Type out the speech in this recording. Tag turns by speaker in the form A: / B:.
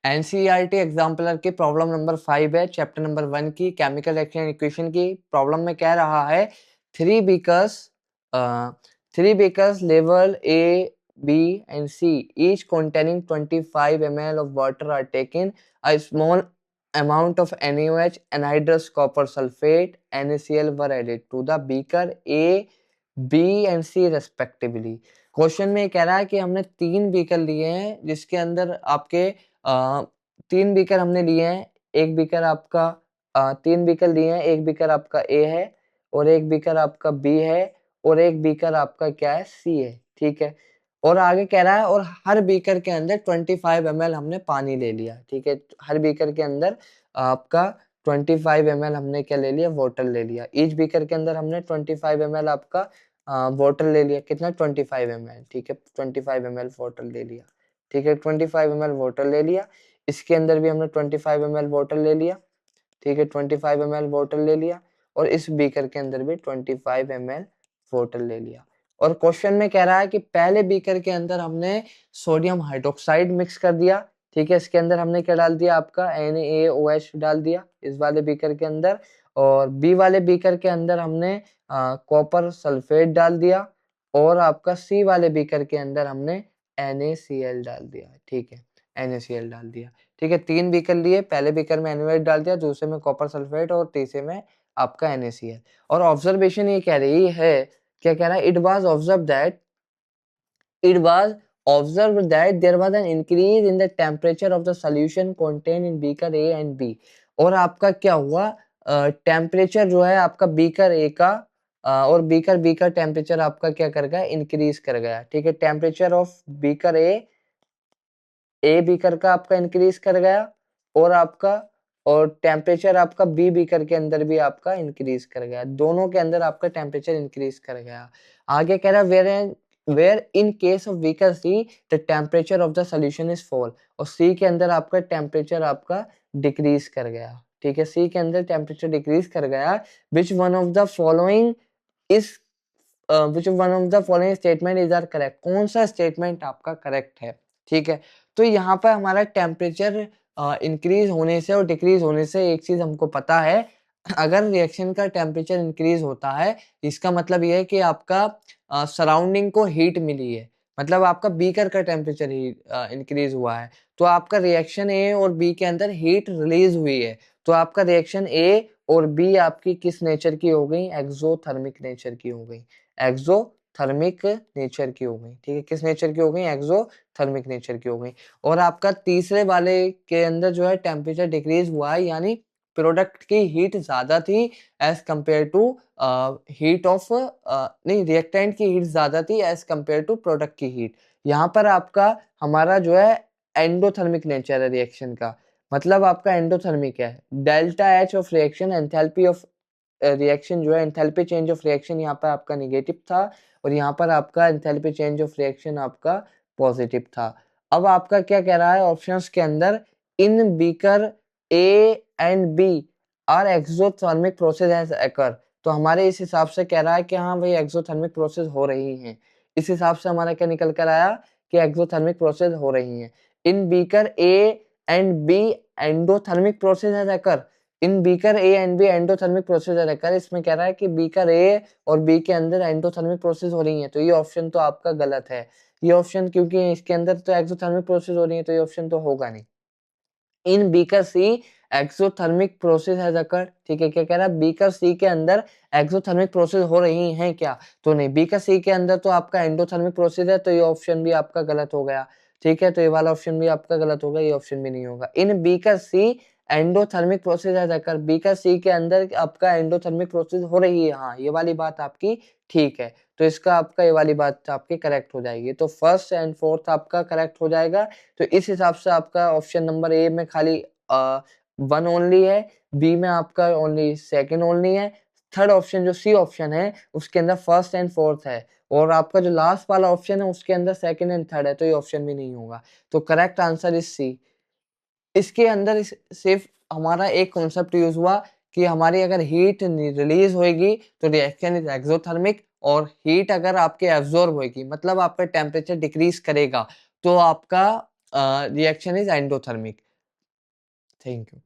A: NCERT exemplar की problem number 5 है chapter number 1 की केमिकल रिएक्शन इक्वेशन की। प्रॉब्लम में कह रहा है थ्री बेकर्स लेवल A B and C each containing 25 ml of water are taken. A small amount of NaOH, anhydrous copper sulfate, NaCl were added to the beaker A, B and C respectively. Question में कह रहा है कि हमने 3 beaker लिए हैं जिसके अंदर आपके 3 बीकर हमने लिए हैं। एक बीकर आपका 3 बीकर लिए हैं, एक बीकर आपका ए है और एक बीकर आपका बी है और एक बीकर आपका क्या है सी है। ठीक है, और आगे कह रहा है और हर बीकर के अंदर 25 ml हमने पानी ले लिया। ठीक है, हर बीकर के अंदर आपका 25 ml हमने क्या ले लिया, वाटर ले लिया। ईच बीकर के अंदर हमने 25 ml आपका वाटर ले लिया। कितना, 25 ml। ठीक है, 25 ml वाटर ले लिया। ठीक है, 25 ml वाटर ले लिया। इसके अंदर भी हमने 25 ml वाटर ले लिया। ठीक है, 25 ml वाटर ले लिया और इस बीकर के अंदर भी 25 ml वाटर ले लिया। और क्वेश्चन में कह रहा है कि पहले बीकर के अंदर हमने सोडियम हाइड्रोक्साइड मिक्स कर दिया। ठीक है, इसके अंदर हमने क्या डाल दिया, आपका NaOH डाल दिया इस वाले बीकर के अंदर। और बी वाले बीकर के अंदर हमने कॉपर सल्फेट डाल दिया और आपका सी वाले बीकर के अंदर हमने NaCl डाल दिया। ठीक है, NaCl डाल दिया। ठीक है, 3 बीकर लिए, पहले बीकर में NaOH डाल दिया, दूसरे में कॉपर सल्फेट और तीसरे में आपका NaCl। और ऑब्जर्वेशन ये कह रही है, क्या कह रहा है, it was observed that there was an increase in the temperature of the solution contained in beaker A and B। और आपका क्या हुआ, टेम्परेचर जो है आपका बीकर ए का और बीकर बी का टेम्परेचर आपका क्या कर गया, इंक्रीज कर गया। ठीक है, temperature of beaker a beaker का आपका इंक्रीज कर गया और टेम्परेचर आपका बी बीकर के अंदर भी आपका इंक्रीज कर गया। दोनों के अंदर आपका टेम्परेचर इंक्रीज कर गया। आगे कह रहा है where in case of beaker C the temperature of the solution is fall। और C के अंदर आपका टेम्परेचर आपका डिक्रीज कर गया। ठीक है, C के अंदर टेम्परेचर डिक्रीज कर गया। which one of the following statement is are correct। कौन सा स्टेटमेंट आपका करेक्ट है। ठीक है, तो यहाँ पर हमारा टेम्परेचर इंक्रीज होने से और डिक्रीज होने से एक चीज हमको पता है, अगर रिएक्शन का टेम्परेचर इंक्रीज होता है इसका मतलब ये है कि आपका सराउंडिंग को हीट मिली है, मतलब आपका बीकर का टेम्परेचर इंक्रीज हुआ है, तो आपका रिएक्शन ए और बी के अंदर हीट रिलीज हुई है। तो आपका रिएक्शन ए और बी आपकी किस नेचर की हो गई, एक्सोथर्मिक नेचर की हो गई। एक्सोथर्मिक नेचर की हो गई। ठीक है, किस नेचर की हो गई, एक्सोथर्मिक नेचर की हो गई। और आपका तीसरे वाले के अंदर जो है टेम्परेचर डिक्रीज हुआ है, यानी प्रोडक्ट की हीट ज्यादा थी as compare to heat of नहीं, रिएक्टेंट की हीट ज्यादा थी एज कंपेयर टू प्रोडक्ट की हीट। यहाँ पर आपका हमारा जो है एंडोथर्मिक नेचर है रिएक्शन का, मतलब आपका एंडोथर्मिक है। Delta H of reaction, enthalpy of reaction जो है, एंथैल्पी चेंज ऑफ रिएक्शन यहाँ पर आपका निगेटिव था और यहाँ पर आपका एंथैल्पी चेंज ऑफ रिएक्शन आपका पॉजिटिव था। अब आपका क्या कह रहा है ऑप्शंस के अंदर, in beaker A and B are exothermic process has occur. तो हमारे इस हिसाब से कह रहा है कि हाँ भाई एक्सोथर्मिक प्रोसेस हो रही हैं। इस हिसाब से हमारा क्या निकल कर आया कि एक्सोथर्मिक प्रोसेस हो रही हैं। In beaker A and B endothermic process has occur. In beaker A and B endothermic process has occur, इसमें कह रहा है कि बीकर ए और बी के अंदर एंडोथर्मिक प्रोसेस हो रही है, तो ये ऑप्शन तो आपका गलत है। ये ऑप्शन, क्योंकि इसके अंदर तो एक्सोथर्मिक प्रोसेस हो रही है, तो ये ऑप्शन तो होगा नहीं। In beaker C exothermic process has occurred. ठीक है, क्या कह रहा है, बीकर सी के अंदर एक्सोथर्मिक प्रोसेस हो रही हैं क्या, तो नहीं। बीकर सी के अंदर तो आपका एंडोथर्मिक प्रोसेस है, तो ये ऑप्शन भी आपका गलत हो गया। ठीक है, तो ये वाला ऑप्शन भी आपका गलत होगा, ये ऑप्शन भी नहीं होगा। In beaker C endothermic process has occurred, beaker C के अंदर आपका एंडोथर्मिक प्रोसेस हो रही है, हाँ ये वाली बात आपकी ठीक है, तो इसका आपका ये वाली बात आपकी करेक्ट हो जाएगी। तो फर्स्ट एंड फोर्थ आपका करेक्ट हो जाएगा। तो इस हिसाब से आपका ऑप्शन नंबर ए में खाली 1 ओनली है, बी में आपका ओनली सेकंड ओनली है, थर्ड ऑप्शन जो सी ऑप्शन है उसके अंदर फर्स्ट एंड फोर्थ है, और आपका जो लास्ट वाला ऑप्शन है उसके अंदर सेकंड एंड थर्ड है, तो ये ऑप्शन भी नहीं होगा। तो करेक्ट आंसर इज सी। इसके अंदर सिर्फ हमारा एक कॉन्सेप्ट यूज हुआ कि हमारी अगर हीट रिलीज होगी तो रिएक्शन इज एक्सोथर्मिक, और हीट अगर आपके एब्जॉर्ब होगी मतलब आपका टेम्परेचर डिक्रीज करेगा तो आपका reaction is endothermic. Thank you.